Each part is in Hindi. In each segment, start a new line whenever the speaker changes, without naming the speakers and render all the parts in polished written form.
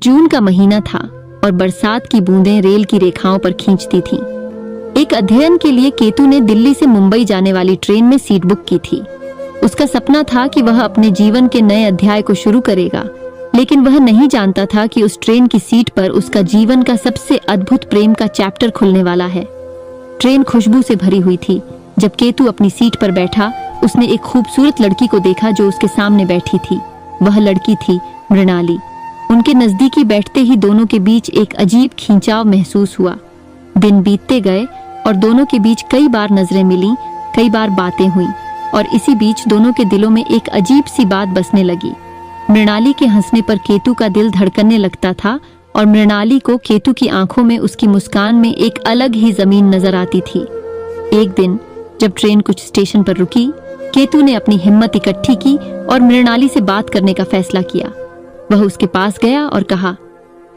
जून का महीना था और बरसात की बूंदें रेल की रेखाओं पर खींचती थीं। एक अध्ययन के लिए केतु ने दिल्ली से मुंबई जाने वाली ट्रेन में सीट बुक की थी। उसका सपना था कि वह अपने जीवन के नए अध्याय को शुरू करेगा, लेकिन वह नहीं जानता था कि उस ट्रेन की सीट पर उसका जीवन का सबसे अद्भुत प्रेम का चैप्टर खुलने वाला है। ट्रेन खुशबू से भरी हुई थी। जब केतु अपनी सीट पर बैठा, उसने एक खूबसूरत लड़की को देखा जो उसके सामने बैठी थी। वह लड़की थी मृणाली। उनके नजदीकी बैठते ही दोनों के बीच एक अजीब खींचाव महसूस हुआ। दिन बीतते गए और दोनों के बीच कई बार नजरें मिलीं, कई बार बातें हुईं और इसी बीच दोनों के दिलों में एक अजीब सी बात बसने लगी। मृणाली के हंसने पर केतु का दिल धड़कने लगता था और मृणाली को केतु की आंखों में उसकी मुस्कान में एक अलग ही जमीन नजर आती थी। एक दिन जब ट्रेन कुछ स्टेशन पर रुकी, केतु ने अपनी हिम्मत इकट्ठी की और मृणाली से बात करने का फैसला किया। वह उसके पास गया और कहा,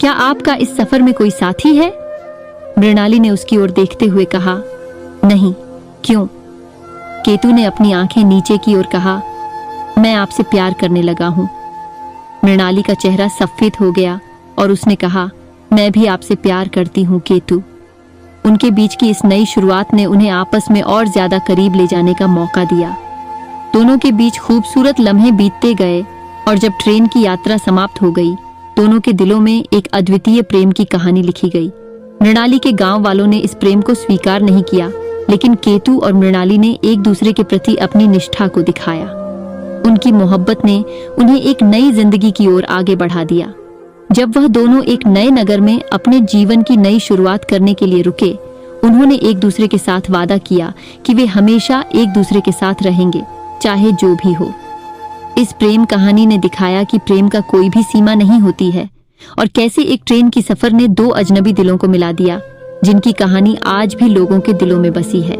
क्या आपका इस सफर में कोई साथी है? मृणाली ने उसकी ओर देखते हुए कहा, नहीं, क्यों? केतु ने अपनी आंखें नीचे की और कहा, मैं आपसे प्यार करने लगा हूं। मृणाली का चेहरा सफेद हो गया और उसने कहा, मैं भी आपसे प्यार करती हूं केतु। उनके बीच की इस नई शुरुआत ने उन्हें आपस में और ज्यादा करीब ले जाने का मौका दिया। दोनों के बीच खूबसूरत लम्हे बीतते गए और जब ट्रेन की यात्रा समाप्त हो गई, दोनों के दिलों में एक अद्वितीय प्रेम की कहानी लिखी गई। मृणाली के गांव वालों ने इस प्रेम को स्वीकार नहीं किया, लेकिन केतु और मृणाली ने एक दूसरे के प्रति अपनी निष्ठा को दिखाया। उनकी मोहब्बत ने उन्हें एक नई जिंदगी की ओर आगे बढ़ा दिया। जब वह दोनों एक नए नगर में अपने जीवन की नई शुरुआत करने के लिए रुके, उन्होंने एक दूसरे के साथ वादा किया कि वे हमेशा एक दूसरे के साथ रहेंगे, चाहे जो भी हो। इस प्रेम कहानी ने दिखाया कि प्रेम का कोई भी सीमा नहीं होती है और कैसे एक ट्रेन की सफर ने दो अजनबी दिलों को मिला दिया, जिनकी कहानी आज भी लोगों के दिलों में बसी है।